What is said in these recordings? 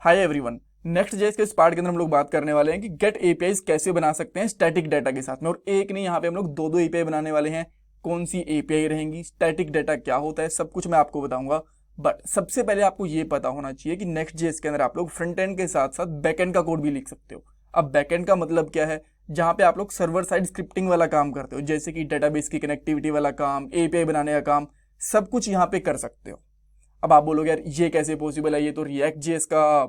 Hi everyone. Next JS के इस part के अंदर हम लोग बात करने वाले हैं कि गेट एपीआईज कैसे बना सकते हैं स्टैटिक डाटा के साथ में। और एक नहीं, यहाँ पे हम लोग दो एपीआई बनाने वाले हैं। कौन सी एपीआई रहेंगी, स्टैटिक डाटा क्या होता है, सब कुछ मैं आपको बताऊंगा। बट सबसे पहले आपको ये पता होना चाहिए कि नेक्स्ट जेएस के अंदर आप लोग फ्रंट एंड के साथ साथ बैक एंड का कोड भी लिख सकते हो। अब बैक एंड का मतलब क्या है, जहां पे आप लोग सर्वर साइड स्क्रिप्टिंग वाला काम करते हो, जैसे कि डेटाबेस की कनेक्टिविटी वाला काम, एपीआई बनाने का काम, सब कुछ यहाँ पे कर सकते हो। अब आप बोलोगे यार ये कैसे पॉसिबल है, ये तो रिएक्ट जेएस का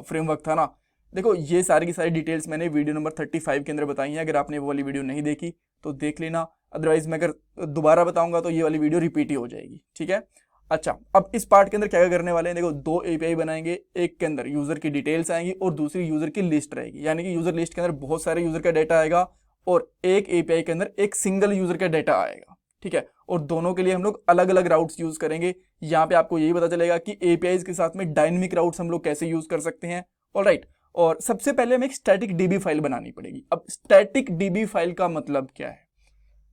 फ्रेमवर्क था ना। देखो, ये सारी की सारी डिटेल्स मैंने वीडियो नंबर 35 के अंदर बताई हैं। अगर आपने वो वाली वीडियो नहीं देखी तो देख लेना, अदरवाइज मैं अगर दोबारा बताऊंगा तो ये वाली वीडियो रिपीट ही हो जाएगी। ठीक है। अच्छा, अब इस पार्ट के अंदर क्या क्या करने वाले हैं, देखो दो एपीआई बनाएंगे। एक के अंदर यूजर की डिटेल्स आएंगी और दूसरी यूजर की लिस्ट रहेगी, यानी कि यूजर लिस्ट के अंदर बहुत सारे यूजर का डाटा आएगा और एक एपीआई के अंदर एक सिंगल यूजर का डाटा आएगा। ठीक है। और दोनों के लिए हम लोग अलग अलग राउट्स यूज करेंगे। यहाँ पे आपको यही पता चलेगा कि एपीआईज के साथ में डायनेमिक राउट्स हम लोग कैसे यूज कर सकते हैं। ऑलराइट। और सबसे पहले हमें एक स्टैटिक डीबी फाइल बनानी पड़ेगी। अब स्टैटिक डीबी फाइल का मतलब क्या है,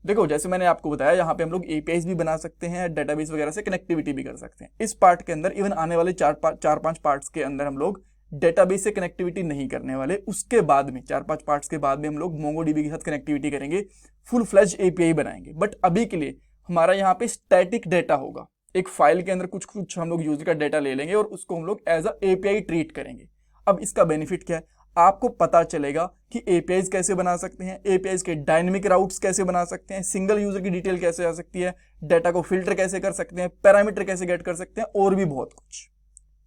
देखो जैसे मैंने आपको बताया, यहाँ पे हम लोग एपीआईज भी बना सकते हैं, डेटाबेस वगैरह से कनेक्टिविटी भी कर सकते हैं। इस पार्ट के अंदर, इवन आने वाले चार पांच पार्ट्स के अंदर हम लोग डेटाबेस से कनेक्टिविटी नहीं करने वाले। उसके बाद में 4-5 पार्ट्स के बाद में हम लोग मोंगोडीबी के साथ कनेक्टिविटी करेंगे, फुल फ्लैज एपीआई बनाएंगे। बट अभी के लिए हमारा यहाँ पे स्टैटिक डेटा होगा। एक फाइल के अंदर कुछ कुछ हम लोग यूजर का डेटा ले लेंगे और उसको हम लोग एज अ एपीआई ट्रीट करेंगे। अब इसका बेनिफिट क्या है, आपको पता चलेगा कि एपीआईज कैसे बना सकते हैं, एपीआईज के डायनेमिक राउट्स कैसे बना सकते हैं, सिंगल यूजर की डिटेल कैसे आ सकती है, डाटा को फिल्टर कैसे कर सकते हैं, पैरामीटर कैसे गेट कर सकते हैं, और भी बहुत कुछ।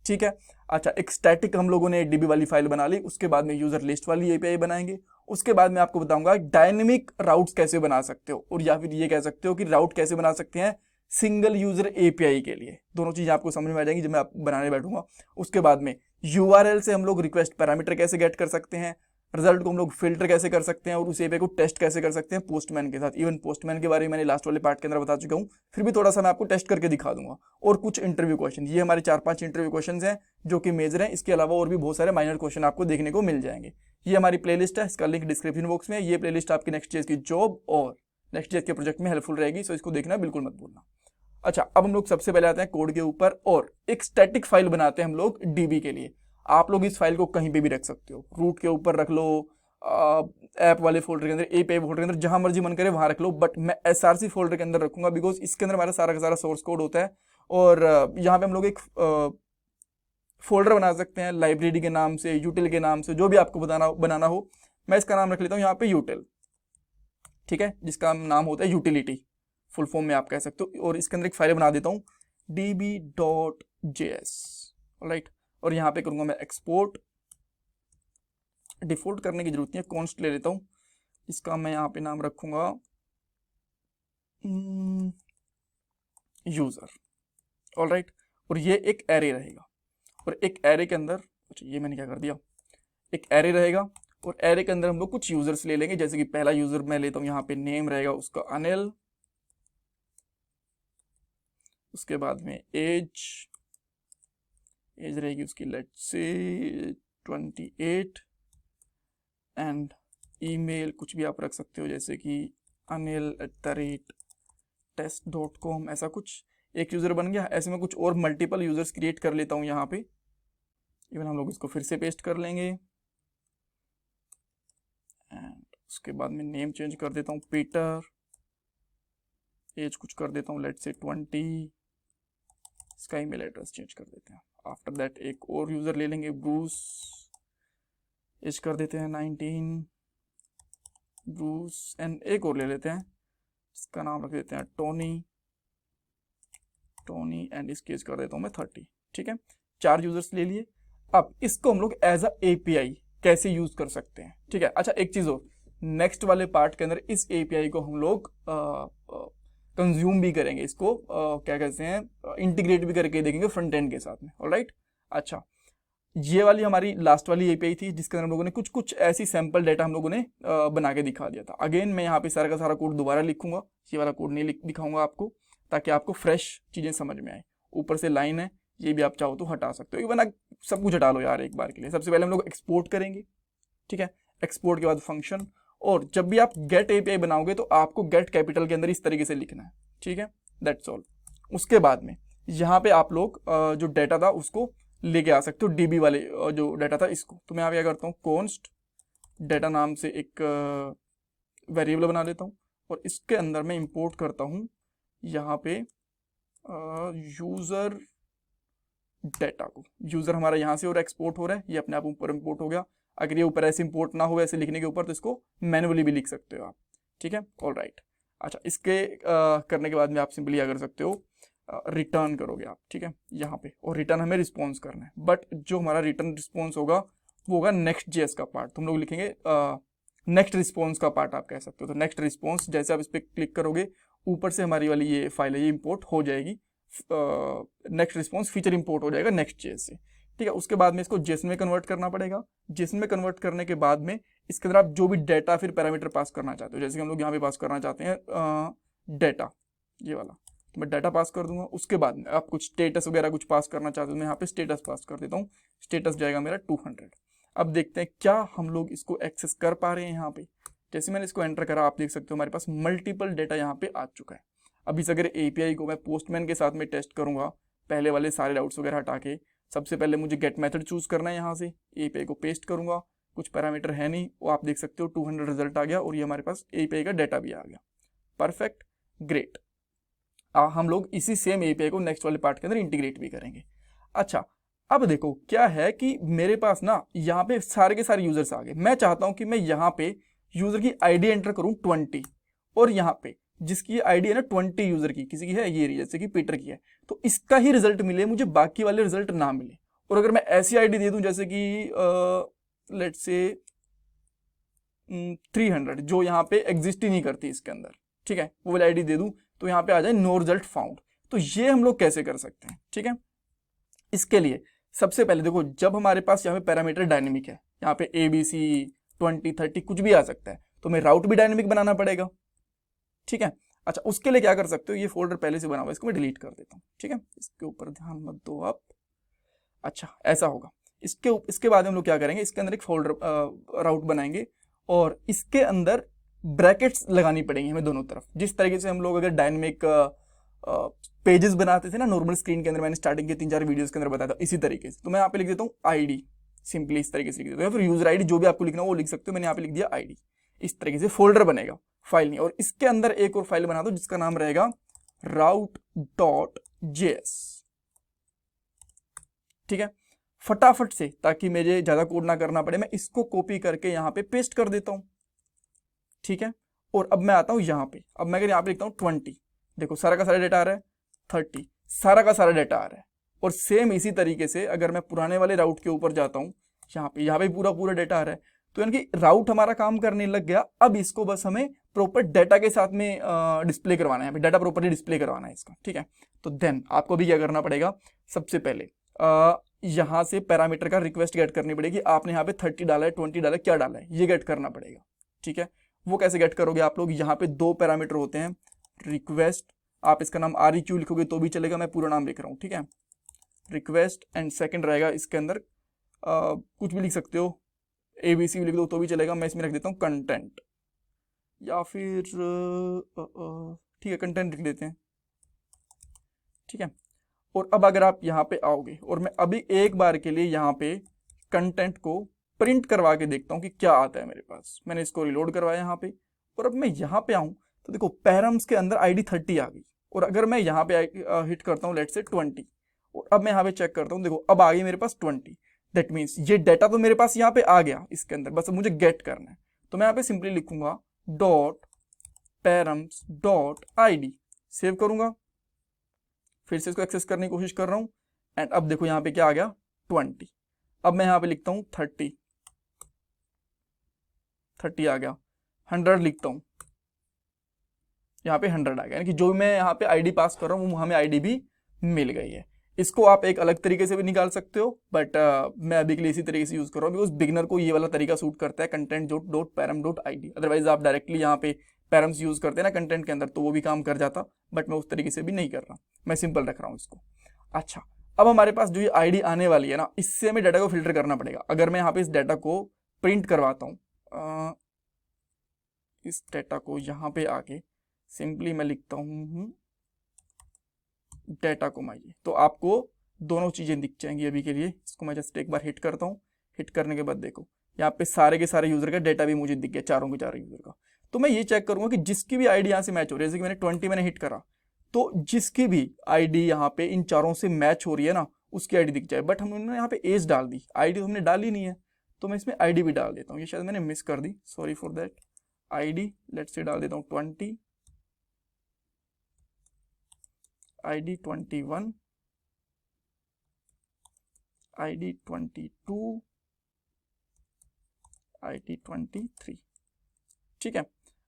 ठीक है। अच्छा, एक स्टैटिक हम लोगों ने डीबी वाली फाइल बना ली, उसके बाद में यूजर लिस्ट वाली एपीआई बनाएंगे। उसके बाद में आपको बताऊंगा डायनेमिक राउट्स कैसे बना सकते हो, और या फिर ये कह सकते हो कि राउट कैसे बना सकते हैं सिंगल यूजर एपीआई के लिए। दोनों चीजें आपको समझ में आ जाएंगी जब मैं बनाने बैठूंगा। उसके बाद में यूआरएल से हम लोग रिक्वेस्ट पैरामीटर कैसे गेट कर सकते हैं, रिजल्ट को हम लोग फिल्टर कैसे कर सकते हैं, और उस एपीआई को टेस्ट कैसे कर सकते हैं पोस्टमैन के साथ। इवन पोस्टमैन के बारे में मैंने लास्ट वाले पार्ट के अंदर बता चुका हूँ, फिर भी थोड़ा सा मैं आपको टेस्ट करके दिखा दूंगा। और कुछ इंटरव्यू क्वेश्चन, ये हमारे 4-5 इंटरव्यू क्वेश्चन हैं जो कि मेजर हैं। इसके अलावा और भी बहुत सारे माइनर क्वेश्चन आपको देखने को मिल जाएंगे। ये हमारी प्लेलिस्ट है, इसका लिंक डिस्क्रिप्शन बॉक्स में है। ये प्लेलिस्ट आपकी नेक्स्ट जेएस की जॉब और नेक्स्ट जेएस के प्रोजेक्ट में हेल्पफुल रहेगी, सो इसको देखना बिल्कुल मत भूलना। अच्छा, अब हम लोग सबसे पहले आते हैं कोड के ऊपर और एक स्टैटिक फाइल बनाते हैं हम लोग डीबी के लिए। आप लोग इस फाइल को कहीं पे भी रख सकते हो, रूट के ऊपर रख लो, ऐप वाले फोल्डर के अंदर, एपीआई फोल्डर के अंदर, जहां मर्जी मन करे वहां रख लो। बट मैं एसआरसी फोल्डर के अंदर रखूंगा, बिकॉज इसके अंदर हमारा सारा का सारा सोर्स कोड होता है। और यहाँ पे हम लोग एक फोल्डर बना सकते हैं लाइब्रेरी के नाम से, यूटिल के नाम से, जो भी आपको बनाना हो। मैं इसका नाम रख लेता हूँ यहाँ पे यूटिल। ठीक है, जिसका नाम होता है यूटिलिटी, फुल फॉर्म में आप कह सकते हो। और इसके अंदर एक फाइल बना देता हूँ db.js। राइट। और यहाँ पे करूंगा मैं एक्सपोर्ट। डिफॉल्ट करने की जरूरत नहीं है, कॉन्स्ट ले लेता हूँ। इसका मैं यहाँ पे नाम रखूंगा यूजर। ऑलराइट। और ये एक एरे रहेगा, और एक एरे के अंदर, अच्छा ये मैंने क्या कर दिया, एक एरे रहेगा और एरे के अंदर हम लोग कुछ यूजर्स ले लेंगे। जैसे कि पहला यूजर मैं लेता हूँ, यहाँ पे नेम रहेगा उसका अनिल। उसके बाद में एज रहेगी उसकी लेट्स से 28, एंड ईमेल कुछ भी आप रख सकते हो, जैसे कि anil@test.com, ऐसा कुछ। एक यूजर बन गया। ऐसे में कुछ और मल्टीपल यूजर्स क्रिएट कर लेता हूं यहाँ पे। इवन हम लोग इसको फिर से पेस्ट कर लेंगे एंड उसके बाद में नेम चेंज कर देता हूँ पीटर, एज कुछ कर देता हूँ लेट्स से 20, इसका ईमेल एड्रेस चेंज कर देते हैं। आफ्टर दैट एक और यूजर ले लेंगे ब्रूस, एज कर देते हैं 19 ब्रूस, एंड एक और ले लेते हैं, इसका नाम रख देते हैं टोनी, एंड इसकी एज कर देता हूं मैं 30। ठीक है, 4 यूजर्स ले लिए। अब इसको हम लोग एज अ एपीआई कैसे यूज कर सकते हैं। ठीक है। अच्छा, एक चीज हो, नेक्स्ट वाले पार्ट के अंदर इस एपीआई को हम लोग कंज्यूम भी करेंगे, इसको क्या कहते हैं, इंटीग्रेट भी करके देखेंगे फ्रंट एंड के साथ में। ऑलराइट। अच्छा, ये वाली हमारी लास्ट वाली एपीआई थी जिसके अंदर हम लोगों ने कुछ कुछ ऐसी सैंपल डाटा हम लोगों ने बना के दिखा दिया था। अगेन मैं यहाँ पे सारा का सारा कोड दोबारा लिखूंगा, ये वाला कोड नहीं दिखाऊंगा आपको, ताकि आपको फ्रेश चीजें समझ में आए। ऊपर से लाइन है, ये भी आप चाहो तो हटा सकते हो, इवन सब कुछ हटा लो यार एक बार के लिए। सबसे पहले हम लोग एक्सपोर्ट करेंगे। ठीक है, एक्सपोर्ट के बाद फंक्शन, और जब भी आप गेट एपीआई बनाओगे तो आपको गेट कैपिटल के अंदर इस तरीके से लिखना है। ठीक है, दैट्स ऑल। उसके बाद में यहाँ पे आप लोग जो डेटा था उसको लेके आ सकते हो डीबी वाले जो डाटा था इसको। तो मैं यहाँ पे क्या करता हूँ, कॉन्स्ट डाटा नाम से एक वेरिएबल बना लेता हूँ और इसके अंदर मैं इंपोर्ट करता हूँ यहाँ पे यूज़र डाटा को। यूज़र हमारा यहाँ से और एक्सपोर्ट हो रहा है, ये अपने आप ऊपर इंपोर्ट हो गया। अगर ये ऊपर ऐसे इंपोर्ट ना हो ऐसे लिखने के ऊपर तो इसको मैनुअली भी लिख सकते हो आप, ठीक है। All right. अच्छा, इसके करने के बाद में आप सिंपली क्या कर सकते हो, रिटर्न करोगे आप, ठीक है, यहाँ पे, और रिटर्न हमें रिस्पॉन्स करना है। बट जो हमारा रिटर्न रिस्पॉन्स होगा वो होगा नेक्स्ट जेएस का पार्ट। तुम लोग लिखेंगे नेक्स्ट रिस्पॉन्स का पार्ट आप कह सकते हो। तो नेक्स्ट रिस्पॉन्स जैसे आप इस पर क्लिक करोगे ऊपर से हमारी वाली ये फाइल है ये इंपोर्ट हो जाएगी, नेक्स्ट रिस्पॉन्स फीचर इंपोर्ट हो जाएगा नेक्स्ट जेएस से, ठीक है। उसके बाद में इसको जेसन में कन्वर्ट करना पड़ेगा। जेसन में कन्वर्ट करने के बाद में इसके अंदर आप जो भी डाटा फिर पैरामीटर पास करना चाहते हो, जैसे कि हम लोग यहाँ पे पास करना चाहते हैं डाटा, ये वाला, तो मैं डाटा पास कर दूंगा। उसके बाद में आप कुछ स्टेटस वगैरह कुछ पास करना चाहते हो, मैं यहाँ पे स्टेटस पास कर देता हूँ। स्टेटस जाएगा मेरा 200। अब देखते हैं क्या हम लोग इसको एक्सेस कर पा रहे हैं। यहाँ पे जैसे मैंने इसको एंटर करा आप देख सकते हो हमारे पास मल्टीपल डाटा यहाँ पे आ चुका है। अब इस अगर एपीआई को मैं पोस्टमैन के साथ में टेस्ट करूंगा, पहले वाले सारे डाउट्स वगैरह हटा के, सबसे पहले मुझे गेट मेथड चूज करना है। यहाँ से एपीआई को पेस्ट करूंगा, कुछ पैरामीटर है नहीं, वो आप देख सकते हो 200 रिजल्ट आ गया और ये हमारे पास एपीआई का डाटा भी आ गया। Perfect, great. हम लोग इसी सेम एपीआई को नेक्स्ट वाले पार्ट के अंदर इंटीग्रेट भी करेंगे। अच्छा, अब देखो क्या है कि मेरे पास ना यहाँ पे सारे के सारे यूजर्स आ गए। मैं चाहता हूं कि मैं यहाँ पे यूजर की आईडी एंटर करूं 20, और यहाँ पे जिसकी आईडी है ना 20 यूजर की, किसी की है ये रही, जैसे कि पीटर की है, तो इसका ही रिजल्ट मिले, मुझे बाकी वाले रिजल्ट ना मिले। और अगर मैं ऐसी आईडी दे दूं जैसे कि लेट्स से 300 जो यहाँ पे एग्जिस्ट ही नहीं करती इसके अंदर, ठीक है, वो वाली आईडी दे दूं तो यहाँ पे आ जाए नो रिजल्ट फाउंड। तो ये हम लोग कैसे कर सकते हैं, ठीक है। इसके लिए सबसे पहले देखो, जब हमारे पास यहाँ पे पैरामीटर डायनेमिक है, यहाँ पे ABC 20 30 कुछ भी आ सकता है, तो हमें राउट भी डायनेमिक बनाना पड़ेगा, ठीक है। अच्छा, उसके लिए क्या कर सकते हो, ये फोल्डर पहले से बना हुआ है, इसको मैं डिलीट कर देता हूँ, ठीक है, इसके ऊपर ध्यान मत दो आप। अच्छा, ऐसा होगा। इसके बाद हम लोग क्या करेंगे, इसके अंदर एक फोल्डर राउट बनाएंगे और इसके अंदर ब्रैकेट्स लगानी पड़ेंगी हमें दोनों तरफ। जिस तरीके से हम लोग अगर डायनेमिक पेजेस बनाते थे ना नॉर्मल स्क्रीन के अंदर, मैंने स्टार्टिंग के 3-4 वीडियोस के अंदर बताया था, इसी तरीके से। तो मैं यहाँ पे लिख देता हूँ आईडी, सिंपली इस तरीके से लिख देता हूँ, या फिर यूजर आईडी, जो भी आपको लिखना हो वो लिख सकते हो। मैंने यहाँ पे लिख दिया आईडी। इस तरीके से फोल्डर बनेगा, फाइल नहीं। और इसके अंदर एक और फाइल बना दो जिसका नाम रहेगा route.js, ठीक है। फटाफट से, ताकि मुझे ज्यादा कोड ना करना पड़े, मैं इसको कॉपी करके यहाँ पे पेस्ट कर देता हूँ, ठीक है। और अब मैं आता हूँ यहाँ पे, अब मैं अगर यहाँ पे लिखता हूँ 20, देखो सारा का सारा डेटा आ रहा है, 30 सारा का सारा डेटा आ रहा है। और सेम इसी तरीके से अगर मैं पुराने वाले राउट के ऊपर जाता हूँ, यहाँ पे पूरा पूरा डेटा आ रहा है, तो यानी कि राउट हमारा काम करने लग गया। अब इसको बस हमें प्रॉपर डाटा के साथ में डिस्प्ले करवाना है, डाटा प्रॉपरली डिस्प्ले करवाना है इसका, ठीक है। तो देन आपको भी क्या करना पड़ेगा, सबसे पहले यहाँ से पैरामीटर का रिक्वेस्ट गेट करनी पड़ेगी। आपने यहाँ पे 30 डाला है, 20 डाला है, क्या डाला है, ये गेट करना पड़ेगा, ठीक है। वो कैसे गेट करोगे आप लोग, यहाँ पे 2 पैरामीटर होते हैं, रिक्वेस्ट, आप इसका नाम REQ लिखोगे तो भी चलेगा, मैं पूरा नाम लिख रहा हूँ, ठीक है, रिक्वेस्ट। एंड सेकंड रहेगा इसके अंदर कुछ भी लिख सकते हो, ABC लिख दो तो भी चलेगा। मैं इसमें रख देता हूँ कंटेंट, या फिर ठीक है कंटेंट लिख देते हैं, ठीक है। और अब अगर आप यहाँ पे आओगे और मैं अभी एक बार के लिए यहाँ पे कंटेंट को प्रिंट करवा के देखता हूँ कि क्या आता है मेरे पास। मैंने इसको रिलोड करवाया यहाँ पे, और अब मैं यहाँ पे आऊँ तो देखो पैरम्स के अंदर ID 30 आ गई। और अगर मैं यहाँ पे हिट करता हूँ लेट्स से 20, और अब मैं यहाँ पे चेक करता हूँ, देखो अब आ गई मेरे पास 20। दैट मीन्स ये डाटा तो मेरे पास यहाँ पे आ गया इसके अंदर, बस मुझे गेट करना है। तो मैं यहाँ पे सिंपली लिखूंगा .params.id, सेव करूंगा, फिर से इसको एक्सेस करने की कोशिश कर रहा हूँ। एंड अब देखो यहाँ पे क्या आ गया 20। अब मैं यहाँ पे लिखता हूँ 30 आ गया। 100 लिखता हूँ, यहाँ पे 100 आ गया, यानी कि जो मैं यहाँ पे आईडी पास कर रहा हूँ वो हमें आईडी भी मिल गई है। इसको आप एक अलग तरीके से भी निकाल सकते हो, बट मैं अभी के लिए इसी तरीके से यूज कर रहा हूँ, बिकॉज बिगनर को ये वाला तरीका सूट करता है, content.param.id। अदरवाइज आप डायरेक्टली यहाँ पे पैरम्स यूज करते हैं ना कंटेंट के अंदर, तो वो भी काम कर जाता, बट मैं उस तरीके से भी नहीं कर रहा, मैं सिंपल रख रहा हूँ इसको। अच्छा, अब हमारे पास जो ये आईडी आने वाली है ना, इससे हमें डाटा को फिल्टर करना पड़ेगा। अगर मैं यहाँ पे इस डाटा को प्रिंट करवाता हूँ, इस डाटा को यहाँ पे आके सिंपली मैं लिखता हूँ डाटा को माइए, तो आपको दोनों चीज़ें दिख जाएंगी अभी के लिए। इसको मैं जस्ट एक बार हिट करता हूँ। हिट करने के बाद देखो यहाँ पे सारे के सारे यूज़र का डेटा भी मुझे दिख गया, चारों के चारों यूज़र का। तो मैं ये चेक करूँगा कि जिसकी भी आईडी यहाँ से मैच हो रही है, जैसे कि मैंने 20 मैंने हिट करा, तो जिसकी भी आईडी यहाँ पे इन चारों से मैच हो रही है ना, उसकी आईडी दिख जाए। बट हमने यहाँ पे एज डाल दी, आईडी तो हमने डाली नहीं है, तो मैं इसमें आईडी भी डाल देता हूँ। ये शायद मैंने मिस कर दी, sorry for that. ID let's say डाल देता हूँ 20, आईडी 21, आईडी 22, आईडी 23। ठीक है।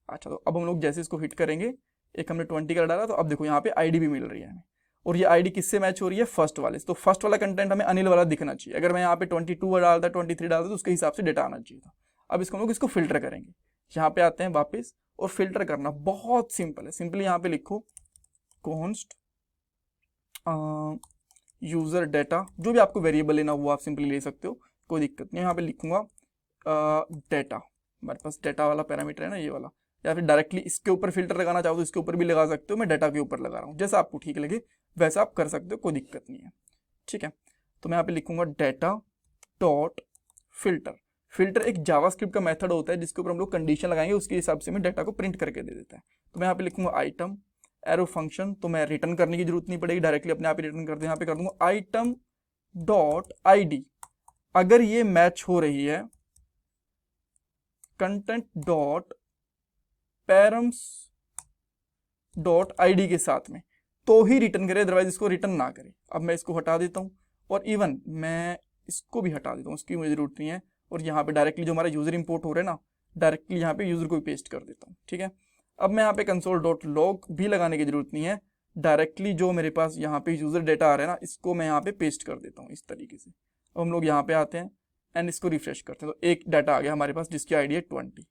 अच्छा, तो अब हम लोग जैसे इसको हिट करेंगे, एक हमने 20 का डाला, तो अब देखो यहाँ पे आईडी भी मिल रही है हमें। और ये आईडी किससे मैच हो रही है? फर्स्ट वाले से। तो फर्स्ट वाला कंटेंट हमें अनिल वाला दिखना चाहिए। अगर मैं यहाँ पे 22 डालता, 23 डालता, तो उसके हिसाब से डेटा आना चाहिए था। अब इसको हम लोग इसको फिल्टर करेंगे। यहाँ पे आते हैं वापस, और फिल्टर करना बहुत सिंपल है। सिंपली यहाँ पे लिखो कॉन्स्ट यूजर डेटा, जो भी आपको वेरिएबल लेना वो आप सिंपली ले सकते हो, कोई दिक्कत नहीं। यहाँ पे लिखूंगा डेटा, हमारे पास डेटा वाला पैरामीटर है ना, ये वाला। या फिर डायरेक्टली इसके ऊपर फिल्टर लगाना चाहो तो इसके ऊपर भी लगा सकते हो, मैं डेटा के ऊपर लगा रहा हूँ, जैसा आपको ठीक लगे वैसा आप कर सकते हो, कोई दिक्कत नहीं है। ठीक है, तो मैं यहाँ पे लिखूंगा डेटा डॉट फिल्टर। फिल्टर एक जावास्क्रिप्ट का मेथड होता है जिसके ऊपर हम लोग कंडीशन लगाएंगे, उसके हिसाब से मैं डेटा को प्रिंट करके दे देता है। तो मैं यहाँ पे लिखूंगा आइटम एरो फंक्शन, तो मैं रिटर्न करने की जरूरत नहीं पड़ेगी, डायरेक्टली अपने आप ही रिटर्न कर दे। यहाँ पे कर दूंगा आइटम डॉट आईडी, अगर ये मैच हो रही है content dot params dot ID के साथ में, तो ही रिटर्न करे, अदरवाइज इसको रिटर्न ना करे। अब मैं इसको हटा देता हूँ, और इवन मैं इसको भी हटा देता हूँ, इसकी मुझे जरूरत नहीं है। और यहाँ पे डायरेक्टली जो हमारा यूजर इंपोर्ट हो रहा है ना, डायरेक्टली यहाँ पे यूजर को भी पेस्ट कर देता हूँ। ठीक है, अब मैं यहाँ पे कंसोल डॉट लॉग भी लगाने की जरूरत नहीं है, डायरेक्टली जो मेरे पास यहाँ पे यूजर डेटा आ रहा है ना, इसको मैं यहाँ पे पेस्ट कर देता हूँ इस तरीके से। अब हम लोग यहाँ पे आते हैं एंड इसको रिफ्रेश करते हैं, तो एक डाटा आ गया हमारे पास जिसकी आईडी है 20।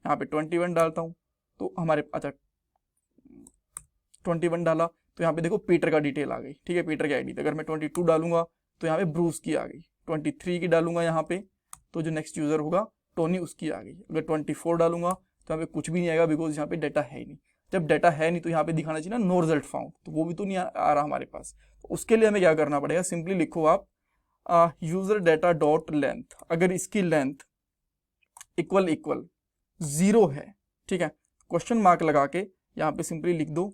यहाँ पे 21 डालता हूँ तो हमारे, अच्छा 21 डाला तो यहाँ पे देखो पीटर का डिटेल आ गई। ठीक है, पीटर की आईडी। अगर मैं 22 डालूंगा तो यहाँ पे ब्रूस की आ गई। 23 की डालूंगा यहाँ पे तो जो नेक्स्ट यूजर होगा टोनी, उसकी आ गई। अगर 24 डालूंगा तो यहाँ पे कुछ भी नहीं आएगा, बिकॉज यहाँ पे डाटा है ही नहीं। जब डाटा है नहीं तो यहाँ पे दिखाना चाहिए ना नो रिजल्ट फाउंड, तो वो भी तो नहीं आ रहा हमारे पास। तो उसके लिए हमें क्या करना पड़ेगा, सिंपली लिखो आप यूजर डेटा डॉट लेंथ, अगर इसकी लेंथ इक्वल 0 है, ठीक है, क्वेश्चन मार्क लगा के यहाँ पे सिंपली लिख दो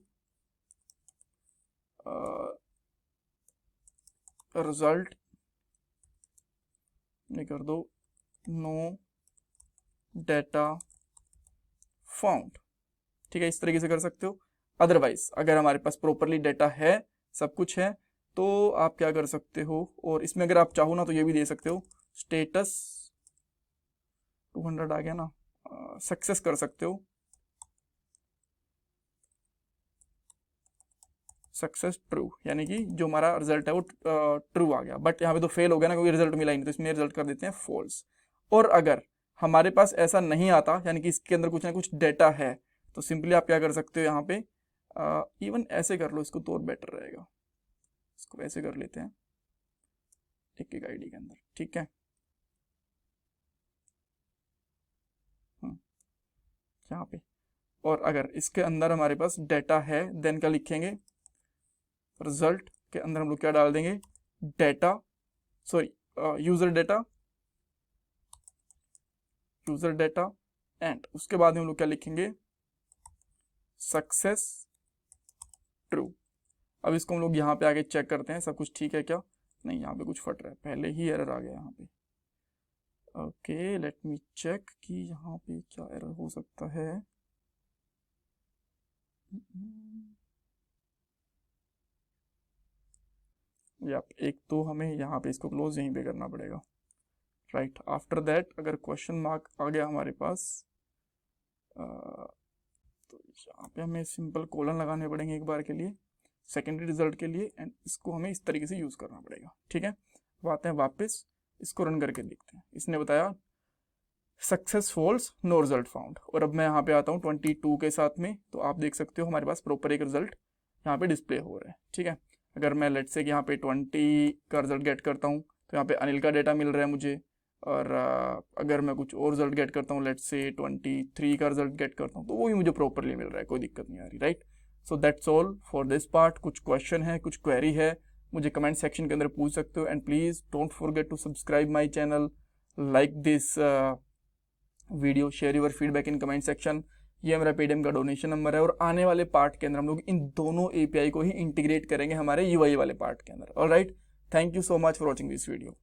रिजल्ट नहीं कर दो नो डेटा फाउंड। ठीक है, इस तरीके से कर सकते हो। अदरवाइज अगर हमारे पास प्रॉपरली डेटा है, सब कुछ है, तो आप क्या कर सकते हो, और इसमें अगर आप चाहो ना तो ये भी दे सकते हो स्टेटस 200 आ गया ना, सक्सेस कर सकते हो, सक्सेस ट्रू, यानी कि जो हमारा रिजल्ट है वो ट्रू आ गया। बट यहाँ पे तो फेल हो गया ना, क्योंकि रिजल्ट मिला ही नहीं, तो इसमें रिजल्ट कर देते हैं फॉल्स। और अगर हमारे पास ऐसा नहीं आता, यानी कि इसके अंदर कुछ ना कुछ डेटा है, तो सिंपली आप क्या कर सकते हो, यहाँ पे इवन ऐसे कर लो, इसको तो और बेटर रहेगा। इसको ऐसे कर लेते हैं एक एक आईडी के अंदर। ठीक है, यहाँ पे, और अगर इसके अंदर हमारे पास डेटा है, देन क्या लिखेंगे, रिजल्ट के अंदर हम लोग क्या डाल देंगे, data, sorry user data and उसके बाद हम लोग क्या लिखेंगे, सक्सेस ट्रू। अब इसको हम लोग यहाँ पे आगे चेक करते हैं सब कुछ ठीक है क्या। नहीं, यहाँ पे कुछ फट रहा है, पहले ही एरर आ गया यहाँ पे। ओके, लेट मी चेक कि यहाँ पे क्या एरर हो सकता है। एक तो हमें यहाँ पे इसको क्लोज यहीं पे करना पड़ेगा, राइट। आफ्टर दैट अगर क्वेश्चन मार्क आ गया हमारे पास, तो यहाँ पे हमें सिंपल कोलन लगाने पड़ेंगे एक बार के लिए, सेकेंडरी रिजल्ट के लिए, एंड इसको हमें इस तरीके से यूज़ करना पड़ेगा। ठीक है, अब आते हैं वापस, इसको रन करके देखते हैं। इसने बताया success false no result found, और अब मैं यहाँ पे आता हूँ 22 के साथ में, तो आप देख सकते हो हमारे पास प्रॉपर एक रिजल्ट यहाँ पे डिस्प्ले हो रहा है। ठीक है, अगर मैं लेट से यहाँ पे 20 का रिजल्ट गेट करता हूँ तो यहाँ पे अनिल का डेटा मिल रहा है मुझे, और अगर मैं कुछ और रिजल्ट गेट करता हूँ, लेट से 23 का रिजल्ट गेट करता हूँ, तो वो भी मुझे प्रॉपरली मिल रहा है, कोई दिक्कत नहीं आ रही, right. So that's all for this part. कुछ क्वेश्चन है, कुछ क्वेरी है मुझे कमेंट सेक्शन के अंदर पूछ सकते हो। And please don't forget to subscribe my channel, like this video, share your feedback in comment section. ये मेरा पेटीएम का डोनेशन नंबर है और आने वाले पार्ट के अंदर हम लोग इन दोनों एपीआई को ही इंटीग्रेट करेंगे हमारे यूआई वाले पार्ट के अंदर। Alright, thank you so much for watching this video.